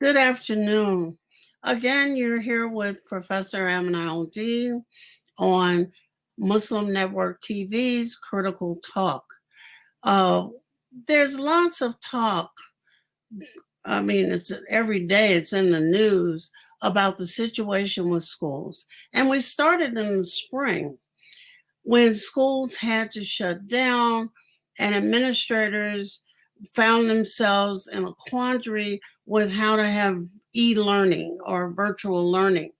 Good afternoon. Again, you're here with Professor Aminal on Muslim Network TV's Critical Talk. Uh, there's lots of talk. I mean, it's every day it's in the news about the situation with schools. And we started in the spring when schools had to shut down and administrators found themselves in a quandary with how to have e-learning or virtual learning.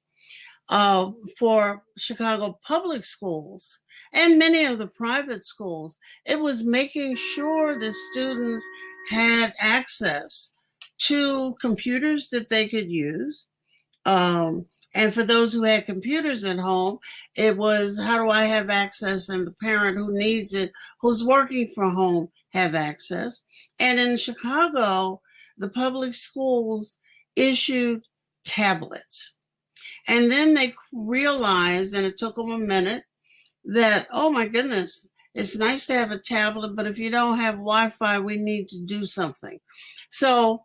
For Chicago public schools and many of the private schools, it was making sure the students had access to computers that they could use. And for those who had computers at home, it was how do I have access, and the parent who needs it, who's working from home, have access. And in Chicago, the public schools issued tablets. And then they realized, and it took them a minute, that, oh my goodness, it's nice to have a tablet, but if you don't have Wi-Fi, we need to do something. So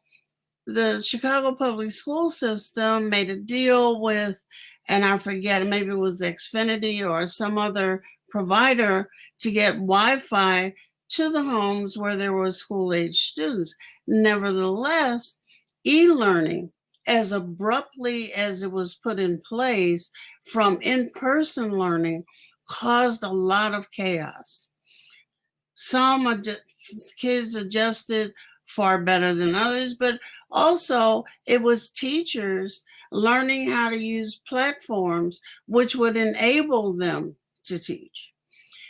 the Chicago public school system made a deal with, and I forget, maybe it was Xfinity or some other provider, to get Wi-Fi to the homes where there were school-age students. Nevertheless, e-learning, as abruptly as it was put in place from in-person learning, caused a lot of chaos. Some kids adjusted far better than others, but also it was teachers learning how to use platforms which would enable them to teach.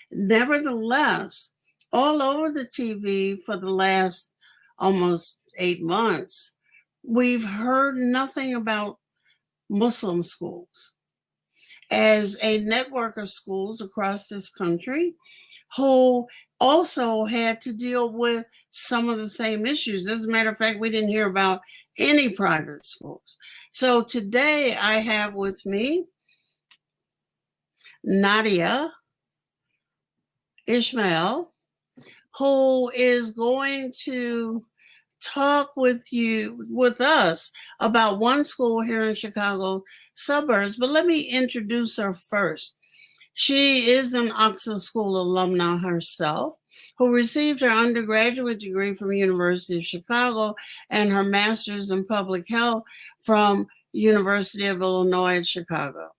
Nevertheless, all over the TV for the last almost 8 months, we've heard nothing about Muslim schools. As a network of schools across this country who also had to deal with some of the same issues. As a matter of fact, we didn't hear about any private schools. So today I have with me Nadia Ishmael, who is going to talk with us about one school here in Chicago suburbs. But let me introduce her first. She is an Oxford School alumna herself, who received her undergraduate degree from University of Chicago and her master's in public health from University of Illinois at Chicago.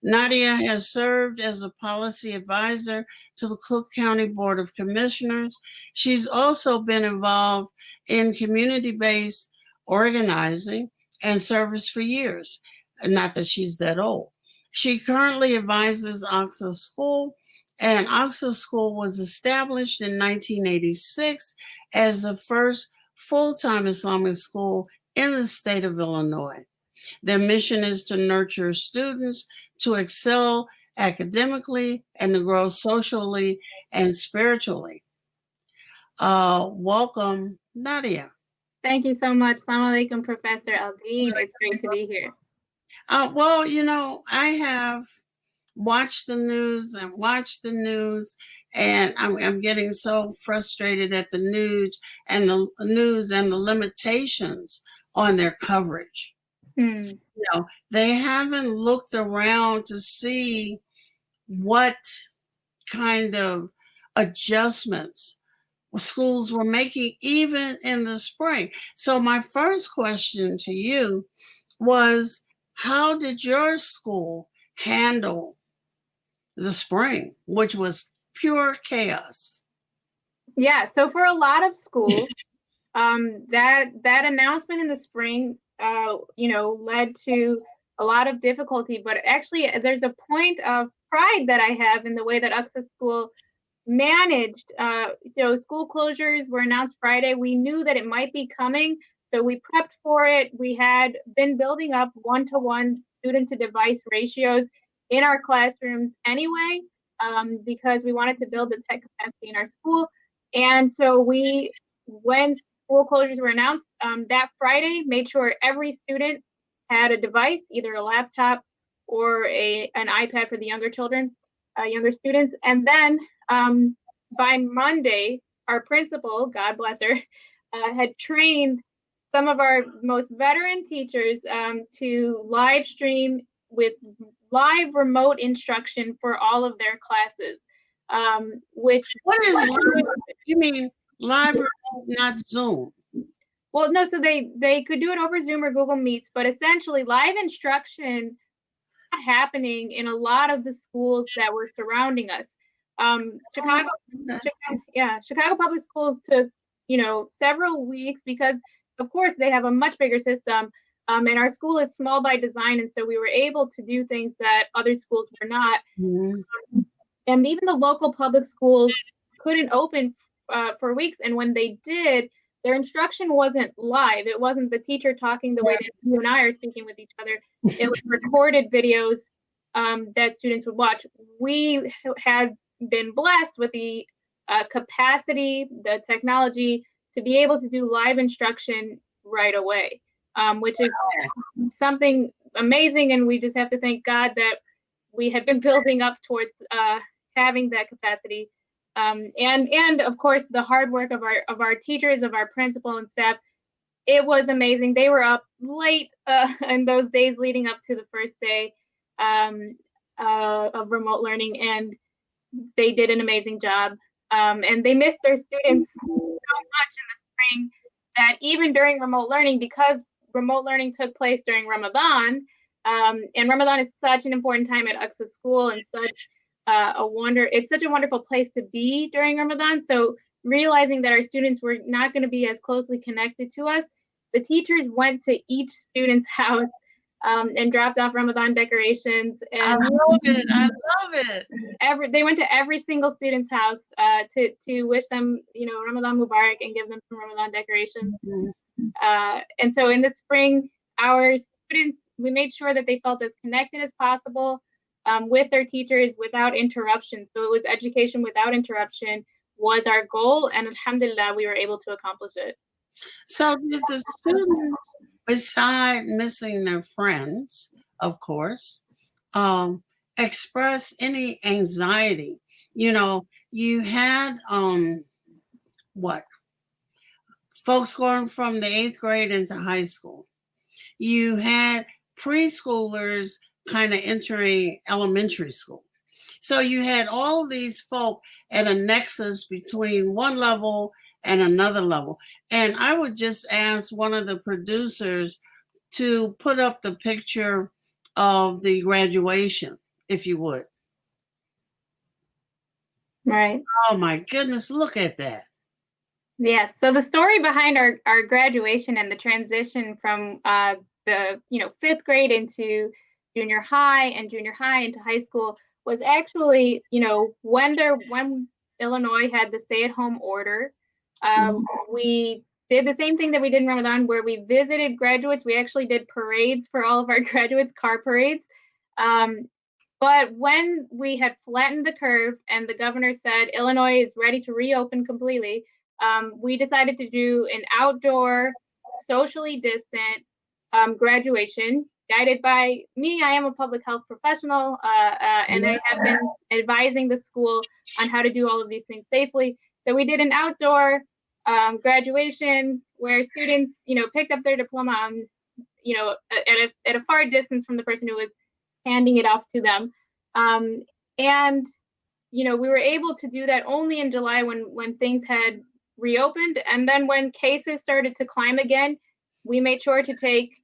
Nadia has served as a policy advisor to the Cook County Board of Commissioners. She's also been involved in community-based organizing and service for years. Not that she's that old. She currently advises Oxford School, and Oxford School was established in 1986 as the first full-time Islamic school in the state of Illinois. Their mission is to nurture students to excel academically and to grow socially and spiritually. Welcome, Nadia. Thank you so much. Assalamu alaikum, Professor Aldeen. It's great to be here. Well, I have watched the news and I'm getting so frustrated at the news and the limitations on their coverage. They haven't looked around to see what kind of adjustments schools were making even in the spring. So my first question to you was, how did your school handle the spring, which was pure chaos? Yeah, so for a lot of schools, that announcement in the spring, led to a lot of difficulty. But actually, there's a point of pride that I have in the way that Oxford School managed. So school closures were announced Friday. We knew that it might be coming, so we prepped for it. We had been building up one-to-one student-to-device ratios in our classrooms anyway, because we wanted to build the tech capacity in our school. And so when school closures were announced that Friday, made sure every student had a device, either a laptop or an iPad for the younger children, younger students. And then by Monday, our principal, God bless her, had trained some of our most veteran teachers to live stream with live remote instruction for all of their classes. Which what is live? You mean live remote, not Zoom? Well, no, so they could do it over Zoom or Google Meets, but essentially live instruction happening in a lot of the schools that were surrounding us. Chicago Public Schools took, several weeks because, of course, they have a much bigger system. And our school is small by design, and so we were able to do things that other schools were not. Mm-hmm. And even the local public schools couldn't open for weeks. And when they did, their instruction wasn't live. It wasn't the teacher talking the way that you and I are speaking with each other. It was recorded videos that students would watch. We had been blessed with the capacity, the technology to be able to do live instruction right away, which is something amazing. And we just have to thank God that we had been building up towards having that capacity. And of course, the hard work of our teachers, of our principal and staff. It was amazing. They were up late in those days leading up to the first day of remote learning, and they did an amazing job. And they missed their students so much in the spring that even during remote learning, because remote learning took place during Ramadan, and Ramadan is such an important time at Aqsa School and such it's such a wonderful place to be during Ramadan. So realizing that our students were not going to be as closely connected to us, the teachers went to each student's house and dropped off Ramadan decorations. And I love it. They went to every single student's house to wish them, Ramadan Mubarak and give them some Ramadan decorations. Mm-hmm. And so in the spring, our students, we made sure that they felt as connected as possible with their teachers without interruption. So it was education without interruption was our goal. And alhamdulillah, we were able to accomplish it. So did the students, besides missing their friends, of course, express any anxiety? You had folks going from the 8th grade into high school. You had preschoolers kind of entering elementary school. So you had all of these folk at a nexus between one level and another level. And I would just ask one of the producers to put up the picture of the graduation, if you would. Right. Oh my goodness, look at that. Yes. So the story behind our graduation and the transition from the 5th grade into junior high and junior high into high school was actually, when Illinois had the stay-at-home order, we did the same thing that we did in Ramadan, where we visited graduates. We actually did parades for all of our graduates, car parades. But when we had flattened the curve and the governor said Illinois is ready to reopen completely, we decided to do an outdoor, socially distant graduation guided by me. I am a public health professional, and I have been advising the school on how to do all of these things safely. So we did an outdoor graduation where students, picked up their diploma on, at a far distance from the person who was handing it off to them. And, we were able to do that only in July when things had reopened. And then when cases started to climb again, we made sure to take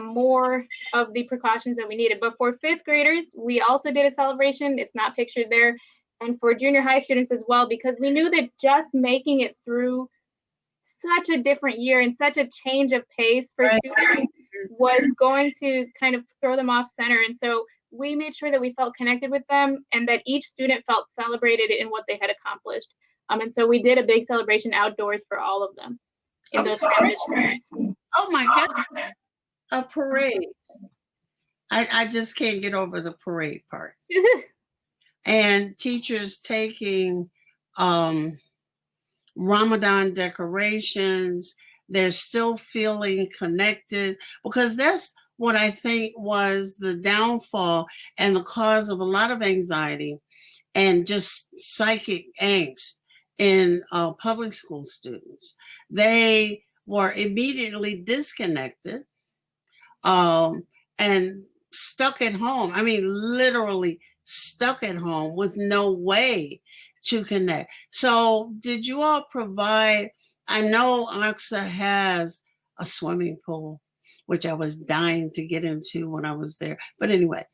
more of the precautions that we needed. But for 5th graders, we also did a celebration. It's not pictured there. And for junior high students as well, because we knew that just making it through such a different year and such a change of pace for students was going to kind of throw them off center. And so we made sure that we felt connected with them and that each student felt celebrated in what they had accomplished. And so we did a big celebration outdoors for all of them in those transition years. Oh my God. A parade. I just can't get over the parade part. And teachers taking Ramadan decorations. They're still feeling connected, because that's what I think was the downfall and the cause of a lot of anxiety and just psychic angst in public school students. They were immediately disconnected, um, and stuck at home. I mean, literally stuck at home with no way to connect. So, did you all provide? I know AXA has a swimming pool, which I was dying to get into when I was there. But anyway,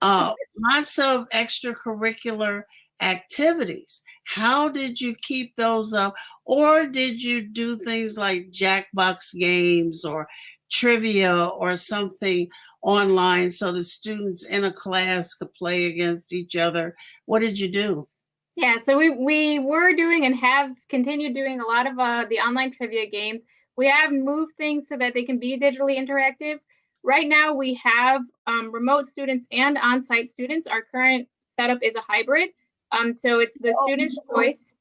lots of extracurricular activities. How did you keep those up? Or did you do things like Jackbox games or trivia or something online so the students in a class could play against each other? What did you do? Yeah, so we were doing and have continued doing a lot of the online trivia games. We have moved things so that they can be digitally interactive. Right now, we have remote students and on-site students. Our current setup is a hybrid, so it's the student's choice.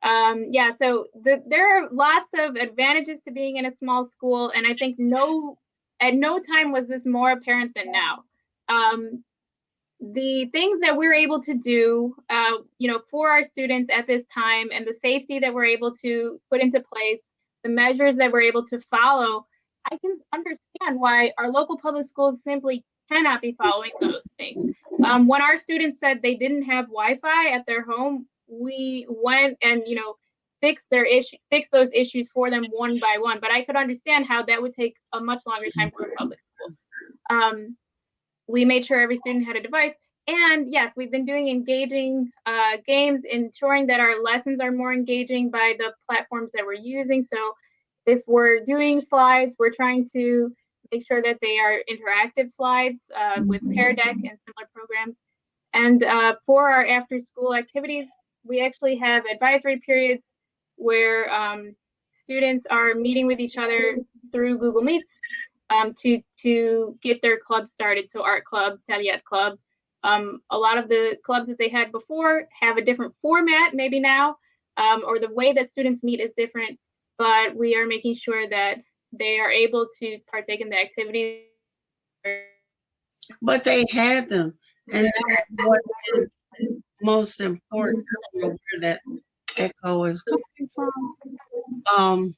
Yeah, so there are lots of advantages to being in a small school, and I think at no time was this more apparent than now. The things that we're able to do, for our students at this time, and the safety that we're able to put into place, the measures that we're able to follow, I can understand why our local public schools simply cannot be following those things. When our students said they didn't have Wi-Fi at their home, we went and fixed those issues for them one by one. But I could understand how that would take a much longer time for a public school. We made sure every student had a device. And yes, we've been doing engaging games, ensuring that our lessons are more engaging by the platforms that we're using. So if we're doing slides, we're trying to make sure that they are interactive slides with Pear Deck and similar programs. And for our after school activities, we actually have advisory periods where students are meeting with each other through Google Meets to get their clubs started. So art club, Taliet club. A lot of the clubs that they had before have a different format maybe now, or the way that students meet is different, but we are making sure that they are able to partake in the activities. But they had them, and that's what is most important. I don't know where that echo is coming from.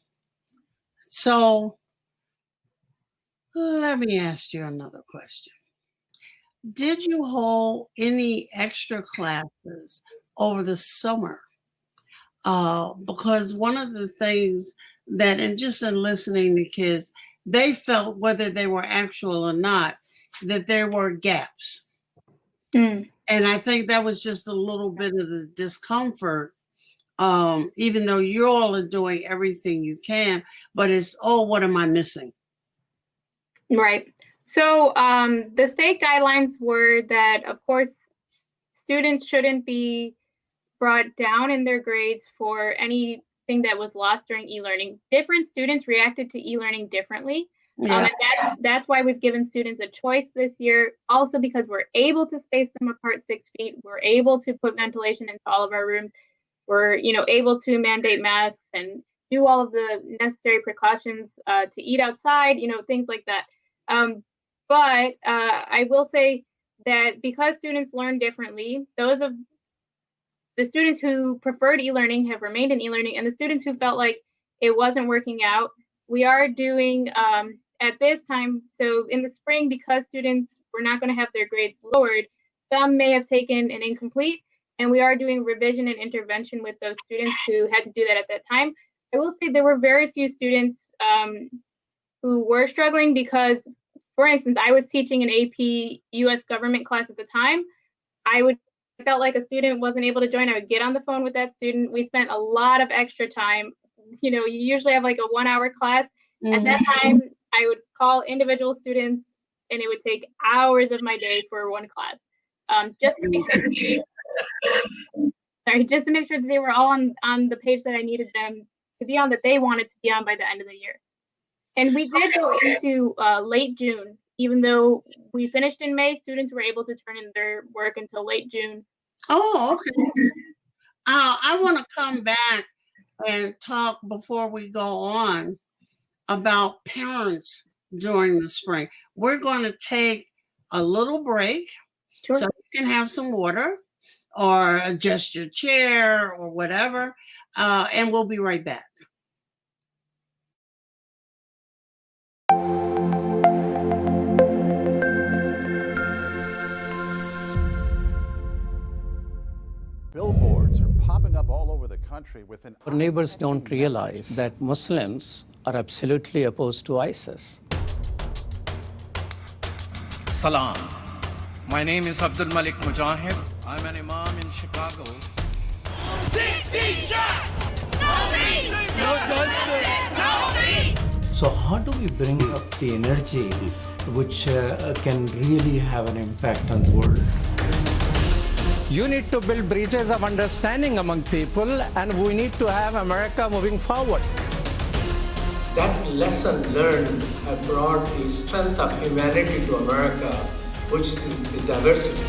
So let me ask you another question. Did you hold any extra classes over the summer? Because one of the things that, and just in listening to kids, they felt, whether they were actual or not, that there were gaps. Mm. And I think that was just a little bit of the discomfort, even though you all are doing everything you can, but it's, oh, what am I missing? Right. So the state guidelines were that, of course, students shouldn't be brought down in their grades for anything that was lost during e-learning. Different students reacted to e-learning differently. Yeah. And that's why we've given students a choice this year. Also, because we're able to space them apart 6 feet, we're able to put ventilation into all of our rooms. We're able to mandate masks and do all of the necessary precautions to eat outside, things like that. But I will say that because students learn differently, those of the students who preferred e-learning have remained in e-learning, and the students who felt like it wasn't working out, we are doing at this time, so in the spring, because students were not going to have their grades lowered, some may have taken an incomplete, and we are doing revision and intervention with those students who had to do that at that time. I will say there were very few students who were struggling because, for instance, I was teaching an AP US government class at the time. I felt like a student wasn't able to join, I would get on the phone with that student. We spent a lot of extra time. You usually have like a 1-hour class. Mm-hmm. At that time, I would call individual students, and it would take hours of my day for one class, just to make sure that they were all on the page that I needed them to be on, that they wanted to be on by the end of the year. And we did go into late June. Even though we finished in May, students were able to turn in their work until late June. Oh, okay. I want to come back and talk before we go on about parents during the spring. We're going to take a little break. Sure. So you can have some water or adjust your chair or whatever, and we'll be right back. all over the country within Our neighbors don't realize that Muslims are absolutely opposed to ISIS. Salam. My name is Abdul Malik Mujahid. I'm an imam in Chicago. 16 shots! No me! No justice! No me! So how do we bring up the energy which can really have an impact on the world? You need to build bridges of understanding among people, and we need to have America moving forward. That lesson learned brought the strength of humanity to America, which is the diversity.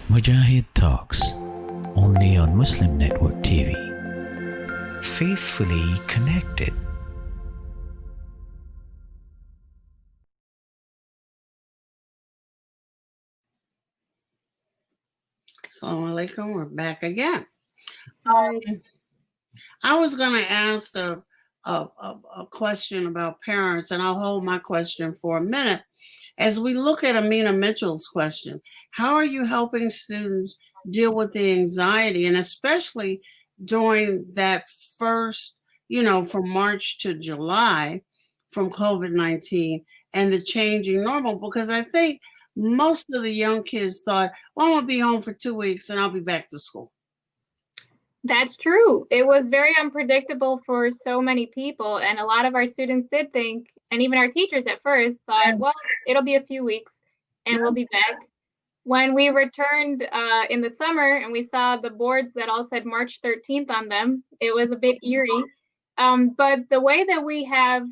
Mujahid Talks, only on Muslim Network TV. Faithfully connected. Assalamu alaikum, we're back again. I was going to ask a question about parents, and I'll hold my question for a minute. As we look at Amina Mitchell's question, how are you helping students deal with the anxiety, and especially during that first, from March to July, from COVID-19 and the changing normal? Because I think most of the young kids thought, well, I'm going to be home for 2 weeks and I'll be back to school. That's true. It was very unpredictable for so many people. And a lot of our students did think, and even our teachers at first thought, well, it'll be a few weeks and we'll be back. When we returned in the summer and we saw the boards that all said March 13th on them, it was a bit eerie. But the way that we have,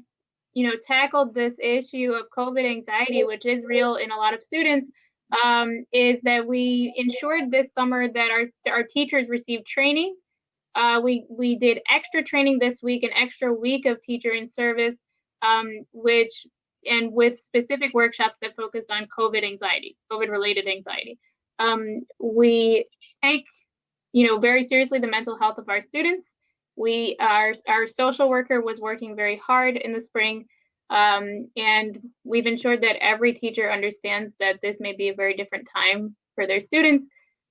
tackled this issue of COVID anxiety, which is real in a lot of students, is that we ensured this summer that our teachers received training. We did extra training this week, an extra week of teacher in service, with specific workshops that focused on COVID-related anxiety. We take, very seriously the mental health of our students. Our social worker was working very hard in the spring, and we've ensured that every teacher understands that this may be a very different time for their students,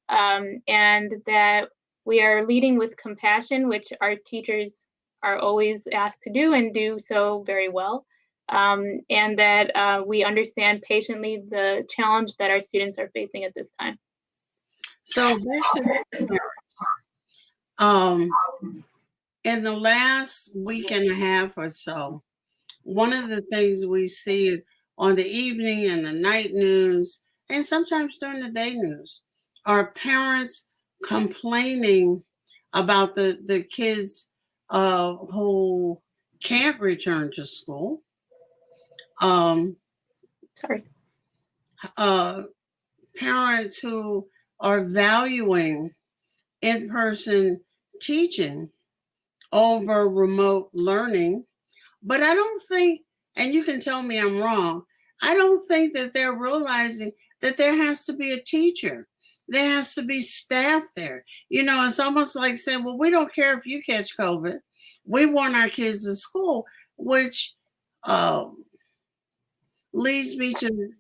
and that we are leading with compassion, which our teachers are always asked to do and do so very well, and that we understand patiently the challenge that our students are facing at this time. So back to the parents. In the last week and a half or so, one of the things we see on the evening and the night news, and sometimes during the day news, are parents complaining about the kids who can't return to school. Parents who are valuing in-person teaching over remote learning. But I don't think, and you can tell me I'm wrong, I don't think that they're realizing that there has to be a teacher. There has to be staff there. It's almost like saying, well, we don't care if you catch COVID. We want our kids in school, which leads me to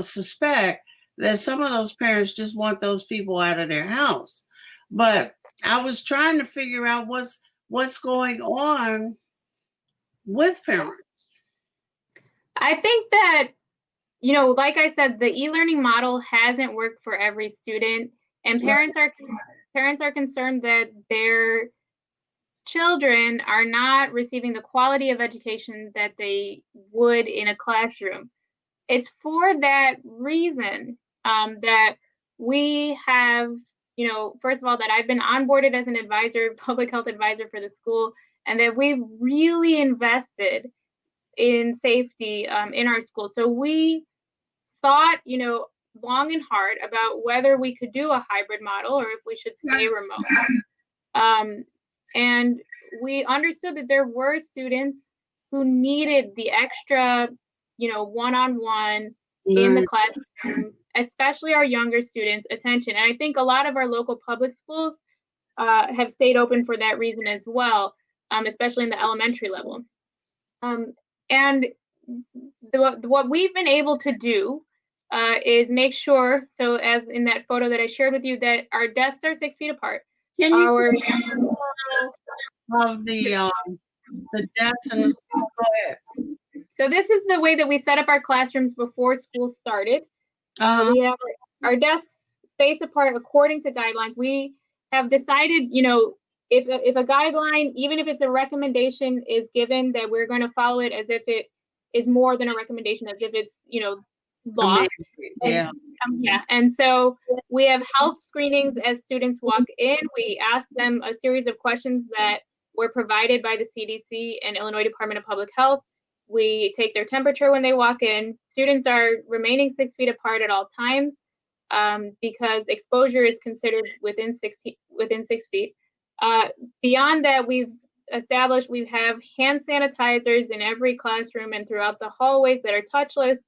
suspect that some of those parents just want those people out of their house. But I was trying to figure out what's going on with parents. I think that, like I said, the e-learning model hasn't worked for every student, and parents are concerned that their children are not receiving the quality of education that they would in a classroom. It's for that reason that we have, first of all, that I've been onboarded as an advisor, public health advisor for the school, and that we've really invested in safety in our school. So we thought, long and hard about whether we could do a hybrid model or if we should stay remote. And we understood that there were students who needed the extra, one-on-one in the classroom, especially our younger students' attention. And I think a lot of our local public schools have stayed open for that reason as well, especially in the elementary level. And what we've been able to do is make sure, so as in that photo that I shared with you, that our desks are 6 feet apart. Can you Our put a photo of the desks and the school? Go ahead. So this is the way that we set up our classrooms before school started. Uh-huh. We have our desks spaced apart according to guidelines. We have decided, you know, if a guideline, even if it's a recommendation, is given, that we're going to follow it as if it is more than a recommendation, as if it's, you know, law. Yeah. Yeah. And so we have health screenings as students walk in. We ask them a series of questions that were provided by the CDC and Illinois Department of Public Health. We take their temperature when they walk in. Students are remaining 6 feet apart at all times, because exposure is considered within 6 feet. Beyond that, we have hand sanitizers in every classroom and throughout the hallways that are touchless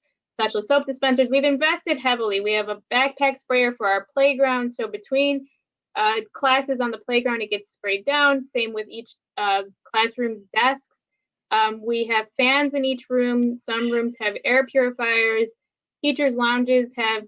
soap dispensers. We've invested heavily. We have a backpack sprayer for our playground, so between classes on the playground, it gets sprayed down. Same with each classroom's desks. We have fans in each room. Some rooms have air purifiers. Teachers' lounges have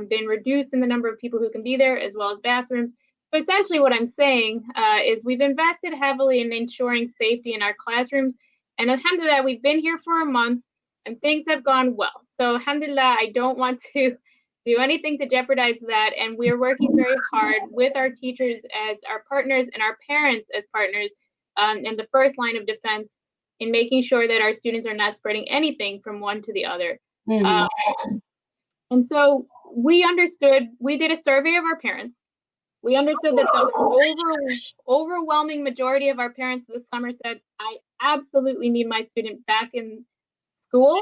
been reduced in the number of people who can be there, as well as bathrooms. So essentially what I'm saying is we've invested heavily in ensuring safety in our classrooms. And alhamdulillah, we've been here for a month and things have gone well. So alhamdulillah, I don't want to do anything to jeopardize that. And we're working very hard with our teachers as our partners and our parents as partners, and the first line of defense in making sure that our students are not spreading anything from one to the other. And so we did a survey of our parents. We understood that the overwhelming majority of our parents this summer said, I absolutely need my student back in school.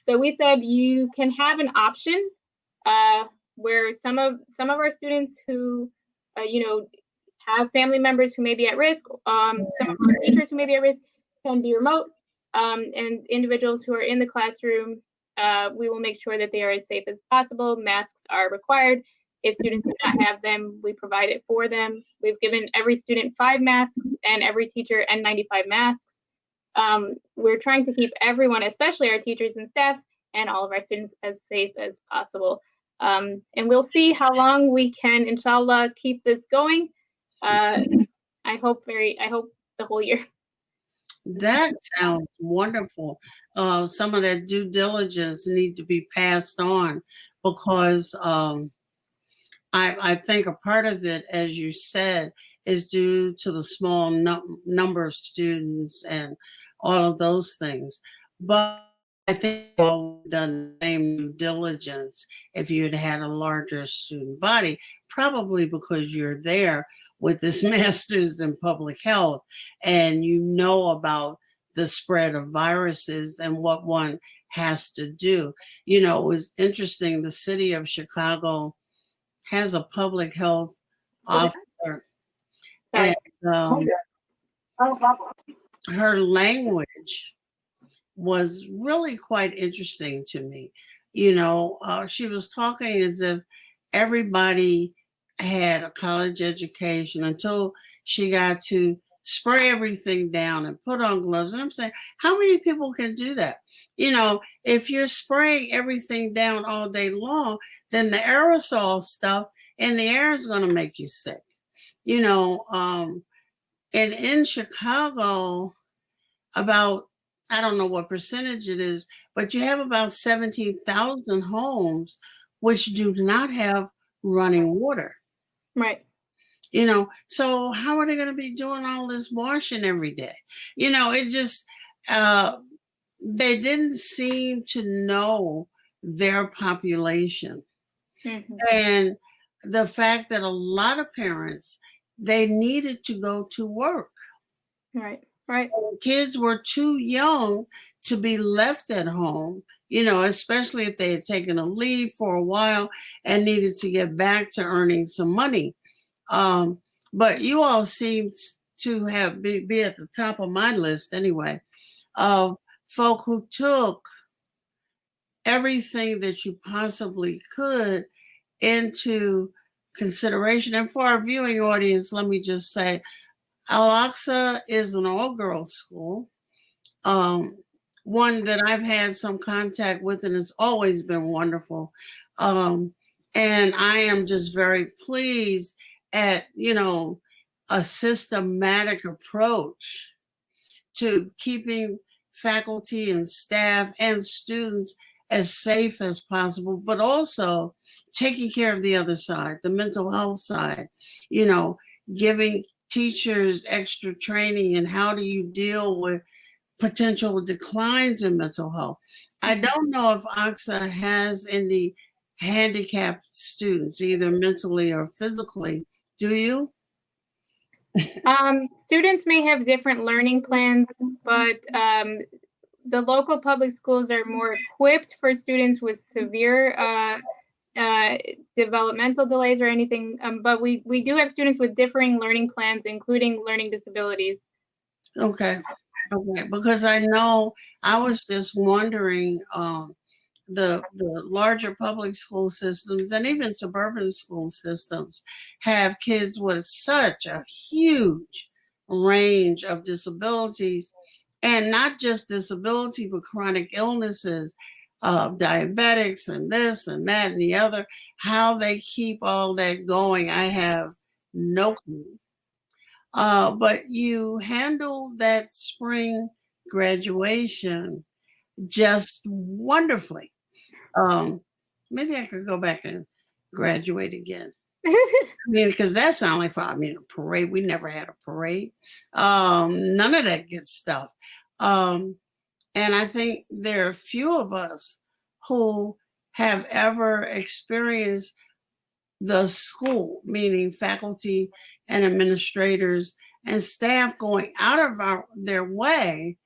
So we said you can have an option where some of our students who, you know, have family members who may be at risk, some of our teachers who may be at risk can be remote, and individuals who are in the classroom, we will make sure that they are as safe as possible. Masks are required. If students do not have them, we provide it for them. We've given every student 5 masks and every teacher N95 masks. We're trying to keep everyone, especially our teachers and staff and all of our students, as safe as possible. And we'll see how long we can, inshallah, keep this going. I hope the whole year. That sounds wonderful. Some of that due diligence need to be passed on, because I think a part of it, as you said, is due to the small number of students and all of those things. But I think we've all done the same due diligence if you had had a larger student body, probably because you're there with this master's in public health and you know about the spread of viruses and what one has to do. You know, it was interesting. The city of Chicago has a public health officer, and her language was really quite interesting to me. You know, she was talking as if everybody had a college education until she got to spray everything down and put on gloves. And I'm saying, how many people can do that? You know, if you're spraying everything down all day long, then the aerosol stuff in the air is going to make you sick. You know, and in Chicago, about, I don't know what percentage it is, but you have about 17,000 homes which do not have running water. Right. You know, so how are they going to be doing all this washing every day? You know, it just, they didn't seem to know their population. Mm-hmm. And the fact that a lot of parents, they needed to go to work. Right. Right. Kids were too young to be left at home, you know, especially if they had taken a leave for a while and needed to get back to earning some money. But you all seem to have be at the top of my list anyway, of folk who took everything that you possibly could into consideration. And for our viewing audience, let me just say, Al-Aqsa is an all-girls school. one that I've had some contact with, and it's always been wonderful. And I am just very pleased at, a systematic approach to keeping faculty and staff and students as safe as possible, but also taking care of the other side, the mental health side, giving teachers extra training in how do you deal with potential declines in mental health. I don't know if AXA has any handicapped students, either mentally or physically. Do you? Students may have different learning plans, but the local public schools are more equipped for students with severe developmental delays or anything. But we do have students with differing learning plans, including learning disabilities. Okay. Because I know I was just wondering, the larger public school systems and even suburban school systems have kids with such a huge range of disabilities, and not just disability, but chronic illnesses, diabetics and this and that and the other. How they keep all that going, I have no clue. But you handled that spring graduation just wonderfully. Maybe I could go back and graduate again. I mean, because that sounds like fun. I mean, a parade. We never had a parade. None of that good stuff. And I think there are few of us who have ever experienced the school, meaning faculty and administrators and staff going out of their way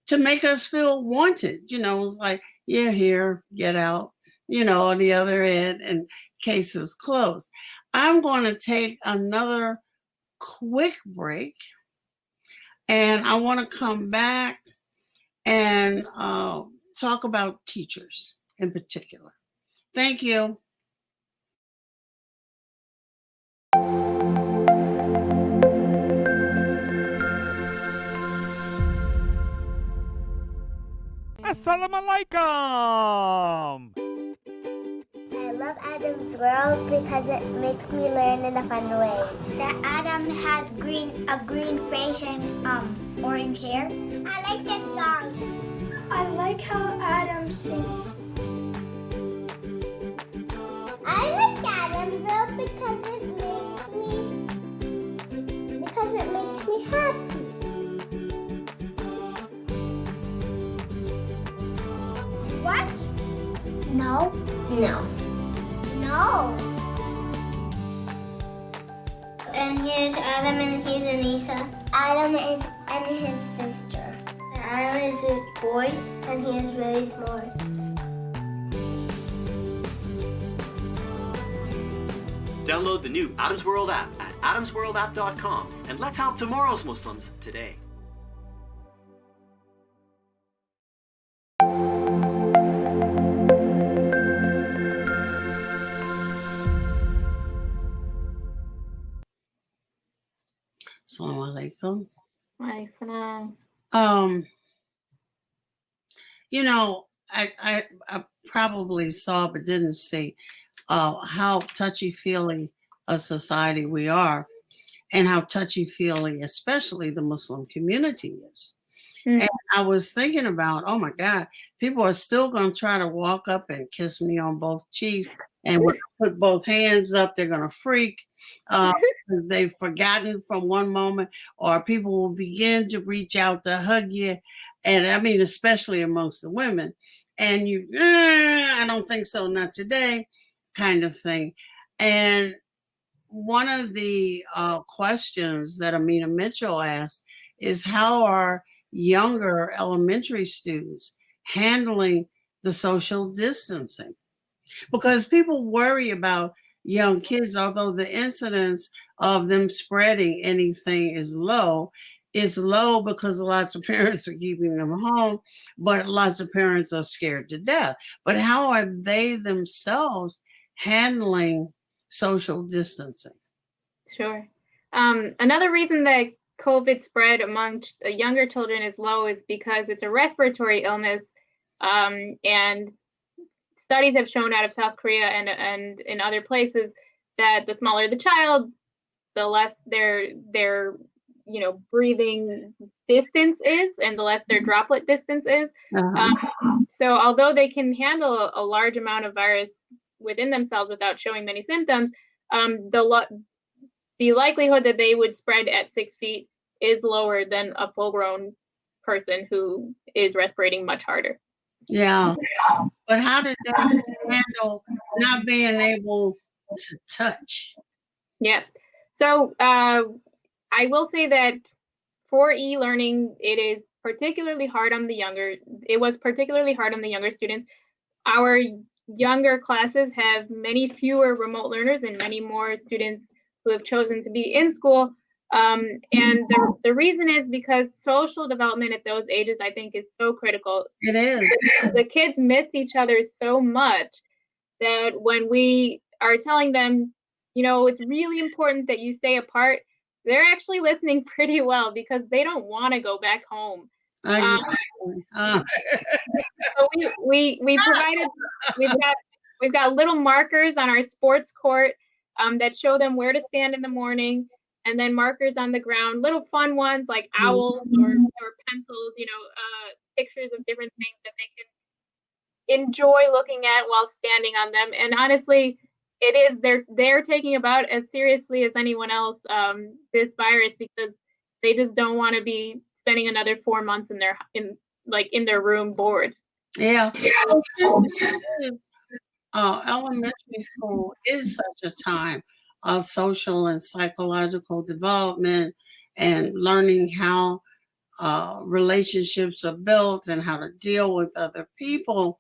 to make us feel wanted. It's like, you're here, get out, on the other end, and case is closed. I'm going to take another quick break, and I want to come back and talk about teachers in particular. Thank you. Assalamualaikum! I love Adam's World because it makes me learn in a fun way. That Adam has a green face and orange hair. I like this song. I like how Adam sings. I like Adam's World because it makes me happy. What? No. And here's Adam and here's Anissa. Adam and his sister. Adam is a boy and he is really smart. Download the new Adam's World app at adamsworldapp.com and let's help tomorrow's Muslims today. Assalamu alaikum. Waalaikumsalam. I probably saw but didn't see how touchy-feely a society we are, and how touchy-feely especially the Muslim community is. And I was thinking about, oh my God, people are still going to try to walk up and kiss me on both cheeks, and when I put both hands up, they're going to freak. They've forgotten from one moment, or people will begin to reach out to hug you. And I mean, especially amongst the women. And I don't think so, not today, kind of thing. And one of the questions that Amina Mitchell asked is, how are younger elementary students handling the social distancing? Because people worry about young kids, although the incidence of them spreading anything is low. It's low because lots of parents are keeping them home, but lots of parents are scared to death. But how are they themselves handling social distancing? Sure. Another reason that COVID spread among younger children is low is because it's a respiratory illness, and studies have shown out of South Korea and in other places that the smaller the child, the less their breathing distance is, and the less their droplet distance is. So although they can handle a large amount of virus within themselves without showing many symptoms, the likelihood that they would spread at 6 feet is lower than a full-grown person who is respirating much harder. Yeah. But how did they handle not being able to touch? Yeah. So I will say that for e-learning, it was particularly hard on the younger students. Our younger classes have many fewer remote learners and many more students who have chosen to be in school. And the reason is because social development at those ages, I think, is so critical. It is. The kids miss each other so much that when we are telling them, it's really important that you stay apart, they're actually listening pretty well because they don't want to go back home. So we provided, we've got little markers on our sports court that show them where to stand in the morning, and then markers on the ground, little fun ones like owls or pencils, pictures of different things that they can enjoy looking at while standing on them. And honestly, they're taking about as seriously as anyone else this virus, because they just don't want to be spending another 4 months in their room bored. Yeah. Elementary school is such a time of social and psychological development and learning how relationships are built and how to deal with other people.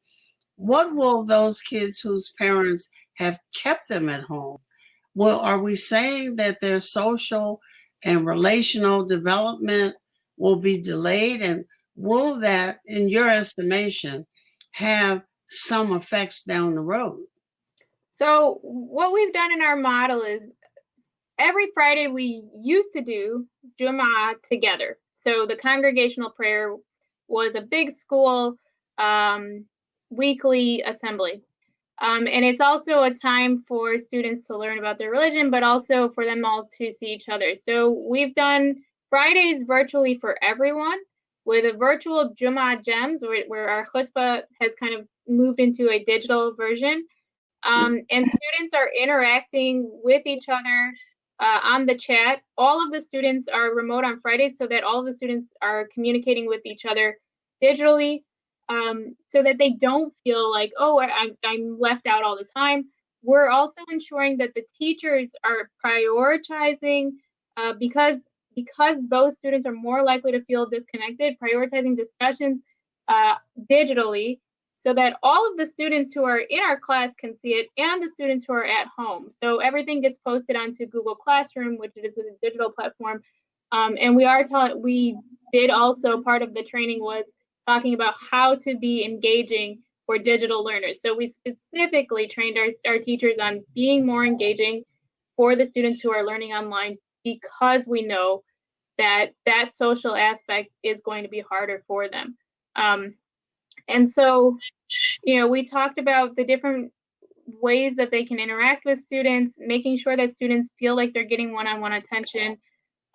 What will those kids whose parents have kept them at home, are we saying that their social and relational development will be delayed? And will that, in your estimation, have some effects down the road? So what we've done in our model is every Friday we used to do Jummah together. So the congregational prayer was a big school weekly assembly. And it's also a time for students to learn about their religion, but also for them all to see each other. So we've done Fridays virtually for everyone with a virtual Jummah Gems, where our khutbah has kind of moved into a digital version. And students are interacting with each other on the chat. All of the students are remote on Fridays so that all of the students are communicating with each other digitally, so that they don't feel like, oh, I'm left out all the time. We're also ensuring that the teachers are prioritizing, because those students are more likely to feel disconnected, prioritizing discussions digitally, so that all of the students who are in our class can see it and the students who are at home. So everything gets posted onto Google Classroom, which is a digital platform. And we did also, part of the training was talking about how to be engaging for digital learners. So we specifically trained our teachers on being more engaging for the students who are learning online, because we know that social aspect is going to be harder for them. And so, we talked about the different ways that they can interact with students, making sure that students feel like they're getting one-on-one attention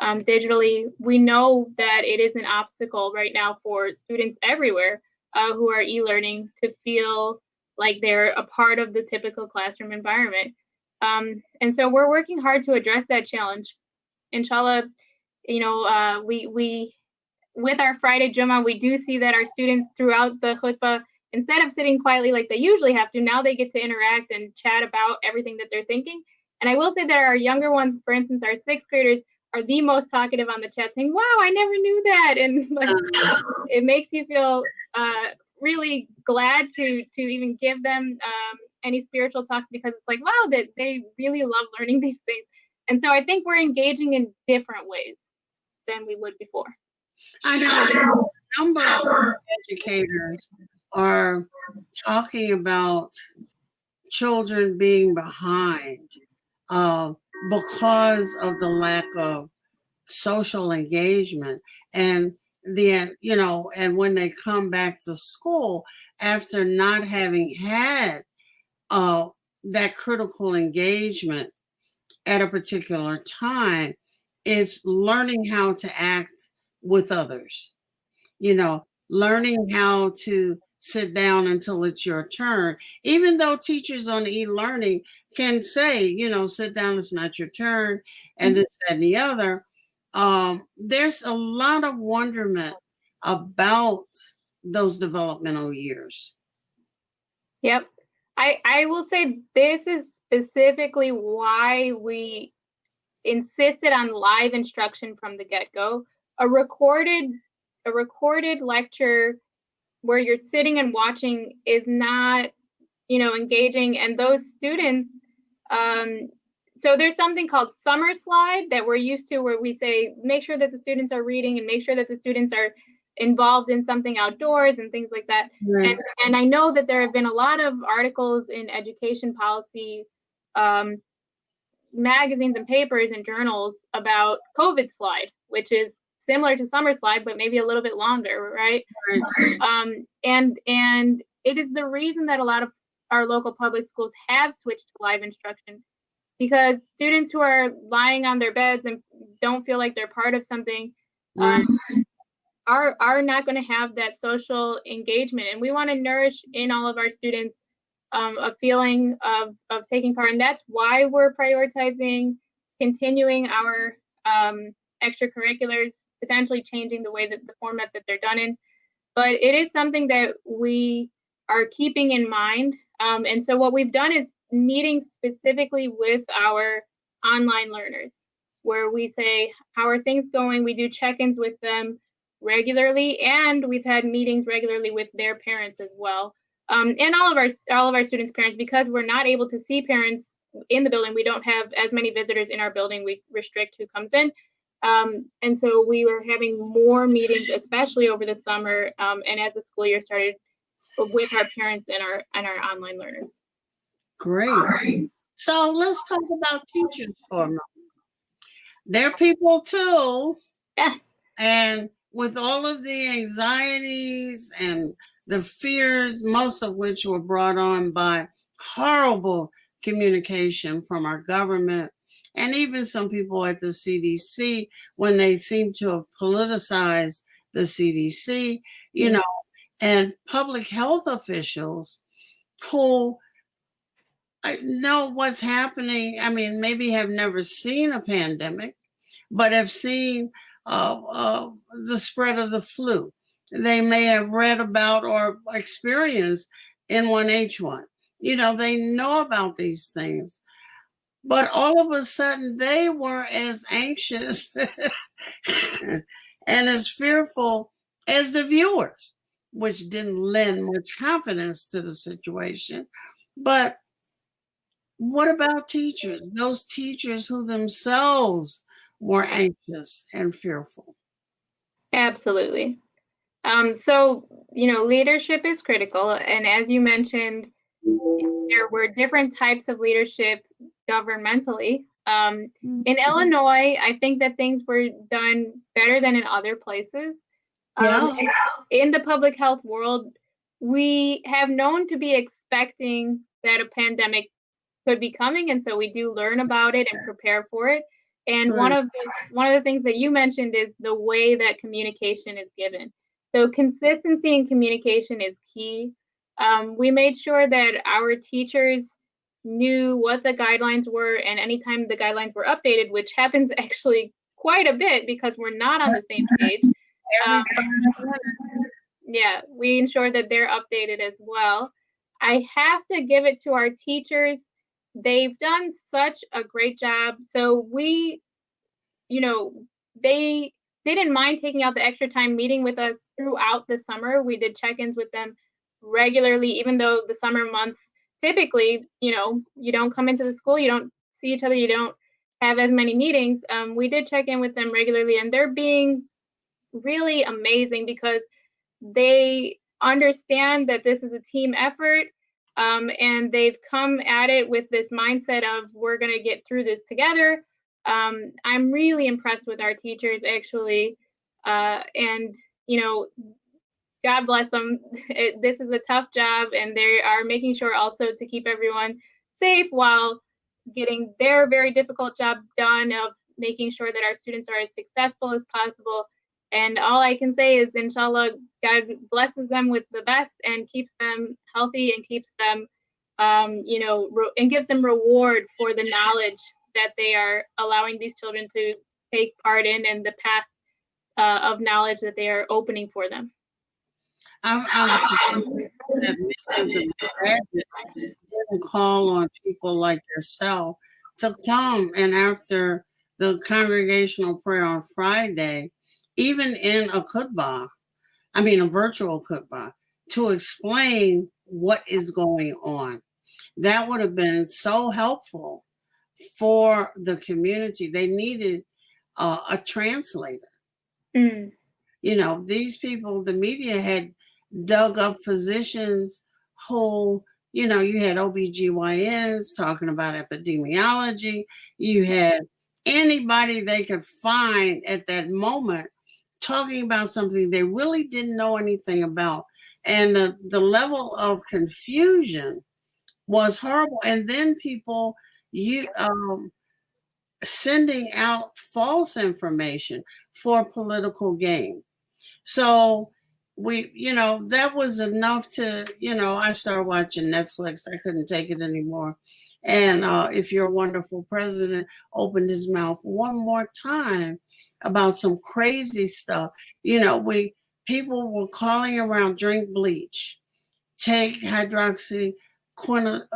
digitally. We know that it is an obstacle right now for students everywhere who are e-learning to feel like they're a part of the typical classroom environment. And so we're working hard to address that challenge. Inshallah, we with our Friday Jummah, we do see that our students throughout the khutbah, instead of sitting quietly like they usually have to, now they get to interact and chat about everything that they're thinking. And I will say that our younger ones, for instance, our 6th graders, are the most talkative on the chat, saying, wow, I never knew that. And it makes you feel really glad to even give them any spiritual talks, because it's like, wow, that they really love learning these things. And so I think we're engaging in different ways than we would before. I know a number of educators are talking about children being behind because of the lack of social engagement, and and when they come back to school after not having had that critical engagement at a particular time, is learning how to act with others, learning how to sit down until it's your turn, even though teachers on e-learning can say, sit down, it's not your turn, and this, that, and the other. There's a lot of wonderment about those developmental years. Yep. I will say this is specifically why we insisted on live instruction from the get-go. A recorded lecture where you're sitting and watching is not, engaging, and those students, so there's something called summer slide that we're used to, where we say, make sure that the students are reading and make sure that the students are involved in something outdoors and things like that. Right. And I know that there have been a lot of articles in education policy magazines and papers and journals about COVID slide, which is similar to summer slide, but maybe a little bit longer, right? And it is the reason that a lot of our local public schools have switched to live instruction, because students who are lying on their beds and don't feel like they're part of something are not going to have that social engagement. And we want to nourish in all of our students a feeling of taking part. And that's why we're prioritizing continuing our extracurriculars, potentially changing the way that the format that they're done in. But it is something that we are keeping in mind. And so what we've done is meeting specifically with our online learners, where we say, how are things going? We do check-ins with them regularly, and we've had meetings regularly with their parents as well. And all of our students' parents, because we're not able to see parents in the building. We don't have as many visitors in our building. We restrict who comes in. And so we were having more meetings, especially over the summer, and as the school year started, with our parents and our online learners. Great. So let's talk about teachers for a moment. They're people too. Yeah. And with all of the anxieties and the fears, most of which were brought on by horrible communication from our government, and even some people at the CDC, when they seem to have politicized the CDC, and public health officials who know what's happening. I mean, maybe have never seen a pandemic, but have seen the spread of the flu. They may have read about or experienced N1H1. They know about these things. But all of a sudden, they were as anxious and as fearful as the viewers, which didn't lend much confidence to the situation. But what about teachers? Those teachers who themselves were anxious and fearful. Absolutely. So, leadership is critical. And as you mentioned, there were different types of leadership governmentally. In Illinois, I think that things were done better than in other places. In the public health world, we have known to be expecting that a pandemic could be coming, and so we do learn about it and prepare for it. And one of the things that you mentioned is the way that communication is given. So consistency in communication is key. We made sure that our teachers knew what the guidelines were, and anytime the guidelines were updated, which happens actually quite a bit because we're not on the same page. We ensure that they're updated as well. I have to give it to our teachers. They've done such a great job. So we, they didn't mind taking out the extra time meeting with us throughout the summer. We did check-ins with them regularly, even though the summer months, typically, you don't come into the school, you don't see each other, you don't have as many meetings. We did check in with them regularly, and they're being really amazing because they understand that this is a team effort. And they've come at it with this mindset of, we're going to get through this together. I'm really impressed with our teachers, actually. And, God bless them. This is a tough job, and they are making sure also to keep everyone safe while getting their very difficult job done of making sure that our students are as successful as possible. And all I can say is, inshallah, God blesses them with the best and keeps them healthy and keeps them, and gives them reward for the knowledge that they are allowing these children to take part in, and the path of knowledge that they are opening for them. I'm that many of the graduates didn't call on people like yourself to come, and after the congregational prayer on Friday, even in a khutbah, a virtual khutbah, to explain what is going on. That would have been so helpful for the community. They needed a translator. Mm. These people, the media had dug up physicians who, you had OBGYNs talking about epidemiology. You had anybody they could find at that moment talking about something they really didn't know anything about. And the level of confusion was horrible. And then people sending out false information for political gain. So that was enough to, I started watching Netflix. I couldn't take it anymore. And If You're a Wonderful President opened his mouth one more time about some crazy stuff. People were calling around, drink bleach, take hydroxyquinone,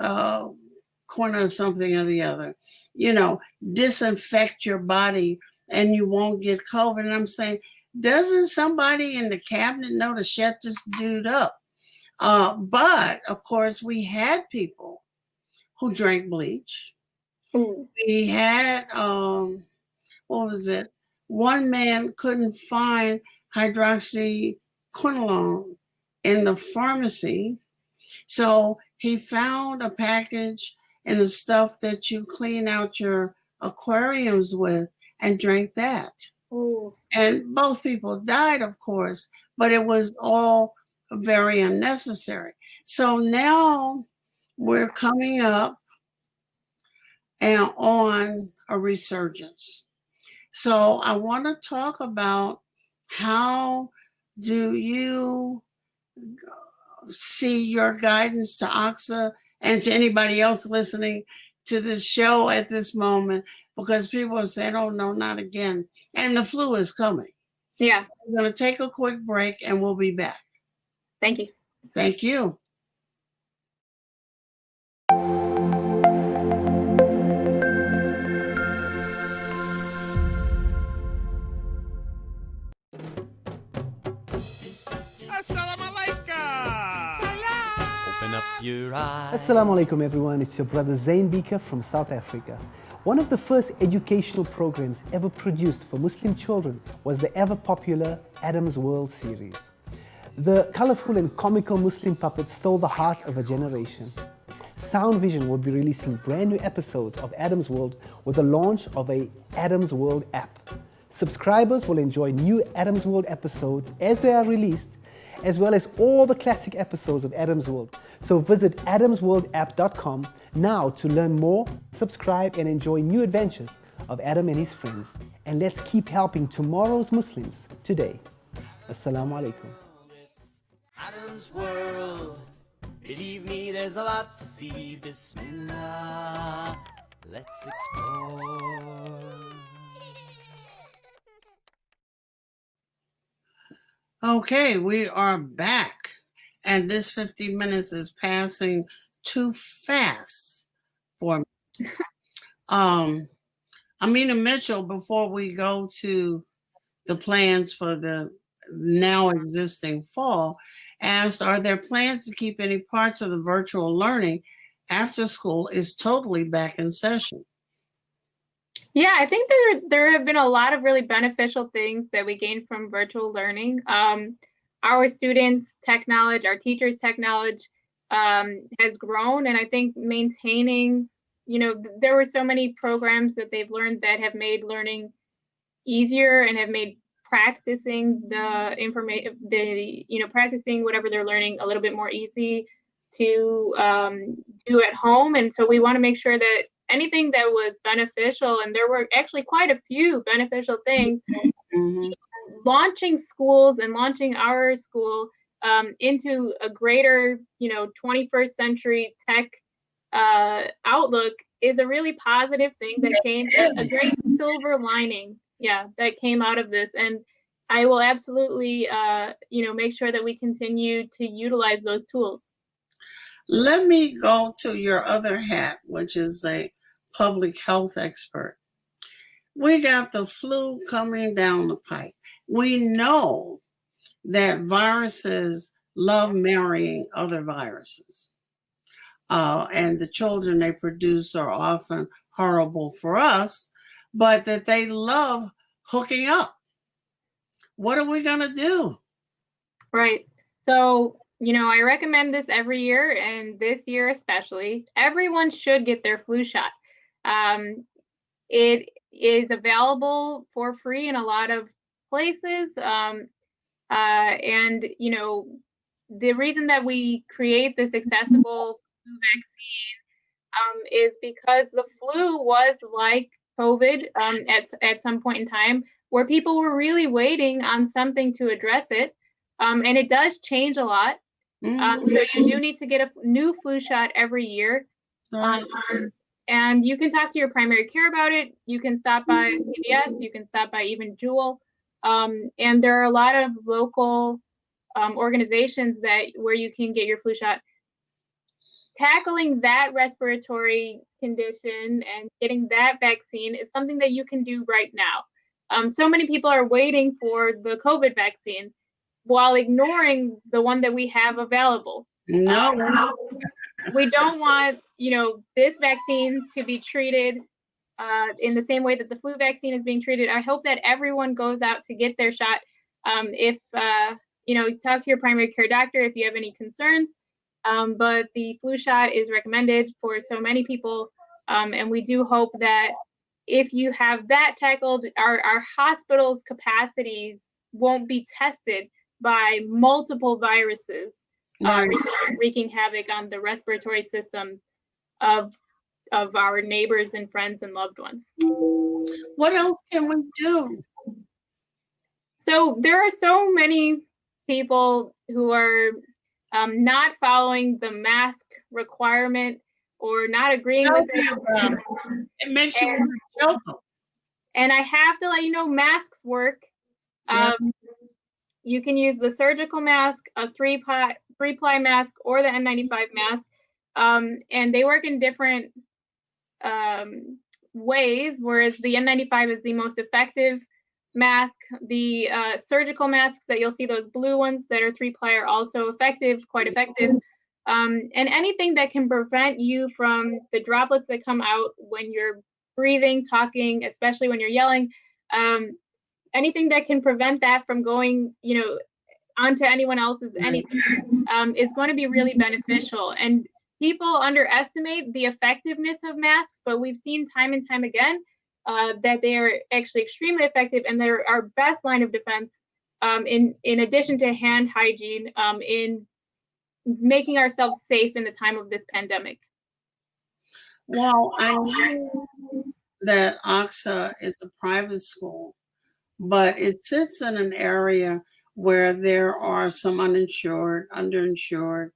something or the other, disinfect your body and you won't get COVID. And I'm saying, doesn't somebody in the cabinet know to shut this dude up? But of course, we had people who drank bleach. Mm. We had, what was it? One man couldn't find hydroxyquinone in the pharmacy. So he found a package and the stuff that you clean out your aquariums with and drank that. Ooh. And both people died, of course, but it was all very unnecessary. So now we're coming up and on a resurgence. So I want to talk about, how do you see your guidance to AXA and to anybody else listening to this show at this moment, because people are saying, oh no, not again. And the flu is coming. Yeah. So we're going to take a quick break and we'll be back. Thank you. Thank you. Assalamu alaikum everyone, it's your brother Zain Bika from South Africa. One of the first educational programs ever produced for Muslim children was the ever popular Adam's World series. The colorful and comical Muslim puppets stole the heart of a generation. Sound Vision will be releasing brand new episodes of Adam's World with the launch of a Adam's World app. Subscribers will enjoy new Adam's World episodes as they are released, as well as all the classic episodes of Adam's World. So visit adamsworldapp.com now to learn more, subscribe and enjoy new adventures of Adam and his friends. And let's keep helping tomorrow's Muslims today. Assalamu alaikum. Adam's World. Believe me, there's a lot to see. Bismillah. Let's explore. Okay, we are back, and this 50 minutes is passing too fast for me. Amina Mitchell, before we go to the plans for the now existing fall, asked, are there plans to keep any parts of the virtual learning after school is totally back in session? Yeah, I think there have been a lot of really beneficial things that we gained from virtual learning. Our students' tech knowledge, our teachers' tech knowledge has grown, and I think maintaining there were so many programs that they've learned that have made learning easier and have made practicing the information, practicing whatever they're learning a little bit more easy to do at home. And so we want to make sure that anything that was beneficial, and there were actually quite a few beneficial things, launching schools and launching our school into a greater, 21st century tech outlook is a really positive thing that came, a great silver lining, that came out of this. And I will absolutely, make sure that we continue to utilize those tools. Let me go to your other hat, which is a public health expert. We got the flu coming down the pike. We know that viruses love marrying other viruses. And the children they produce are often horrible for us, but that they love hooking up. What are we going to do? Right. So, I recommend this every year, and this year especially. Everyone should get their flu shot. It is available for free in a lot of places. And, the reason that we create this accessible flu vaccine is because the flu was like COVID at some point in time, where people were really waiting on something to address it. And it does change a lot. So you do need to get a new flu shot every year. And you can talk to your primary care about it. You can stop by CVS. You can stop by even Jewel. And there are a lot of local organizations where you can get your flu shot. Tackling that respiratory condition and getting that vaccine is something that you can do right now. So many people are waiting for the COVID vaccine while ignoring the one that we have available. No. We don't want, this vaccine to be treated in the same way that the flu vaccine is being treated. I hope that everyone goes out to get their shot. If, talk to your primary care doctor if you have any concerns. But the flu shot is recommended for so many people. And we do hope that if you have that tackled, our hospitals' capacities won't be tested by multiple viruses wreaking havoc on the respiratory systems of our neighbors and friends and loved ones. What else can we do? So there are so many people who are not following the mask requirement or not agreeing with it. It makes you want to choke them. And I have to let you know, masks work. You can use the surgical mask, a three-ply mask, or the N95 mask. And they work in different ways, whereas the N95 is the most effective mask. The surgical masks that you'll see, those blue ones that are three-ply, are also quite effective. And anything that can prevent you from the droplets that come out when you're breathing, talking, especially when you're yelling, anything that can prevent that from going, onto anyone else's anything is going to be really beneficial. And people underestimate the effectiveness of masks, but we've seen time and time again that they are actually extremely effective, and they're our best line of defense in addition to hand hygiene in making ourselves safe in the time of this pandemic. Well, I know that AXA is a private school, but it sits in an area where there are some uninsured, underinsured,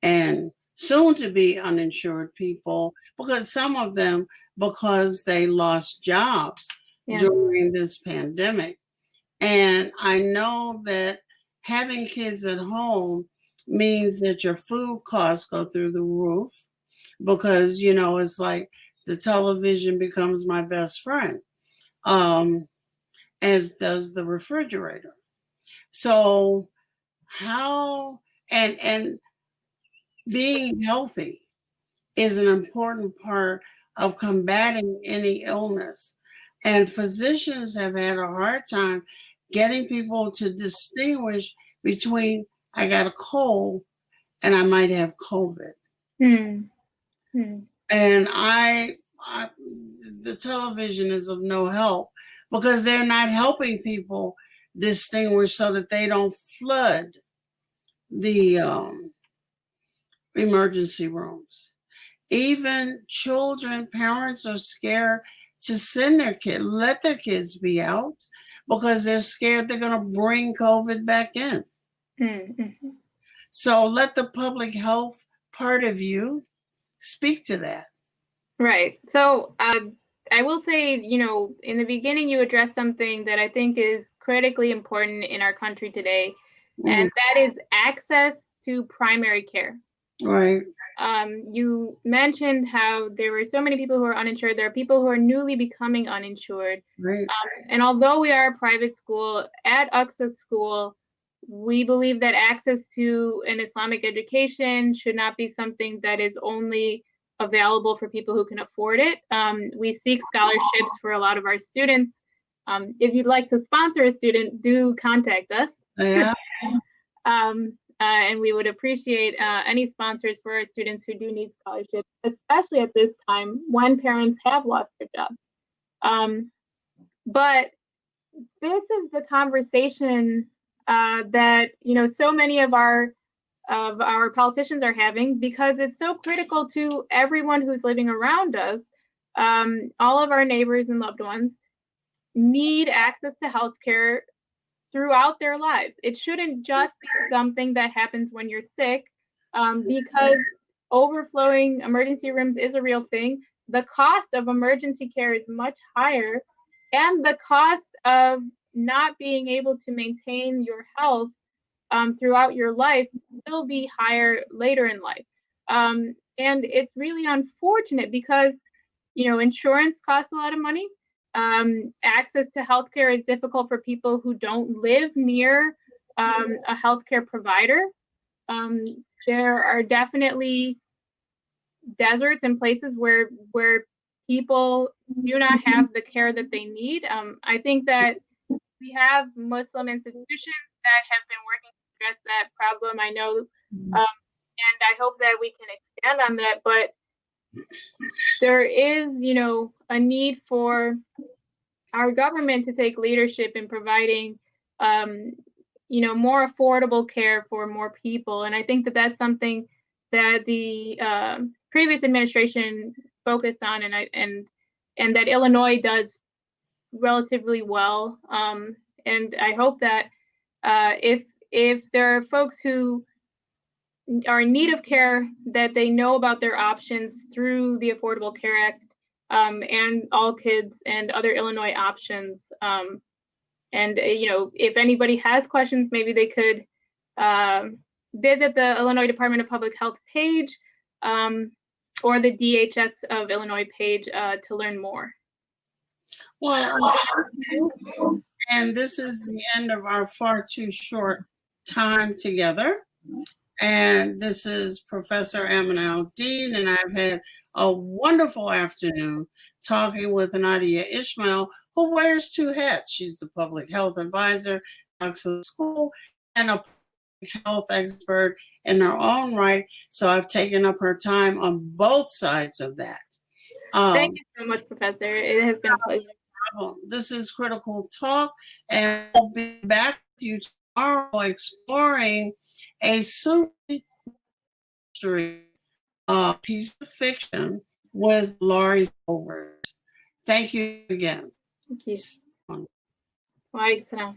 and soon to be uninsured people, because some of them, because they lost jobs during this pandemic. And I know that having kids at home means that your food costs go through the roof, because, it's like the television becomes my best friend, as does the refrigerator. So how, and being healthy is an important part of combating any illness. And physicians have had a hard time getting people to distinguish between I got a cold and I might have COVID. And the television is of no help because they're not helping people distinguish so that they don't flood the emergency rooms. Even children, parents are scared to send their kid, let their kids be out because they're scared they're going to bring COVID back in. Mm-hmm. So let the public health part of you speak to that. Right. So I will say, in the beginning, you addressed something that I think is critically important in our country today, and that is access to primary care. Right. You mentioned how there were so many people who are uninsured. There are people who are newly becoming uninsured. Right. And although we are a private school, at Aqsa School, we believe that access to an Islamic education should not be something that is only available for people who can afford it. We seek scholarships for a lot of our students. If you'd like to sponsor a student, do contact us. Yeah. And we would appreciate any sponsors for our students who do need scholarships, especially at this time when parents have lost their jobs. But this is the conversation that so many of our politicians are having, because it's so critical to everyone who's living around us. All of our neighbors and loved ones need access to healthcare throughout their lives. It shouldn't just be something that happens when you're sick, because overflowing emergency rooms is a real thing. The cost of emergency care is much higher, and the cost of not being able to maintain your health throughout your life will be higher later in life. And it's really unfortunate because, insurance costs a lot of money. Access to healthcare is difficult for people who don't live near a healthcare provider. There are definitely deserts and places where people do not have the care that they need. I think that we have Muslim institutions that have been working to address that problem. I know, and I hope that we can expand on that, but there is, a need for our government to take leadership in providing, more affordable care for more people. And I think that that's something that the previous administration focused on, and that Illinois does relatively well. And I hope that if there are folks who are in need of care, that they know about their options through the Affordable Care Act, and All Kids and other Illinois options. And if anybody has questions, maybe they could visit the Illinois Department of Public Health page, or the DHS of Illinois page to learn more. Well, and this is the end of our far too short time together. And this is Professor Amin Dean, and I've had a wonderful afternoon talking with Nadia Ishmael, who wears two hats. She's the public health advisor at Aqsa School and a public health expert in her own right. So I've taken up her time on both sides of that. Thank you so much, Professor. It has been a pleasure. This is Critical Talk, and we'll be back with you tomorrow exploring a Sunni history piece of fiction with Laurie Silvers. Thank you again. Thank you. Wa alaikum salam.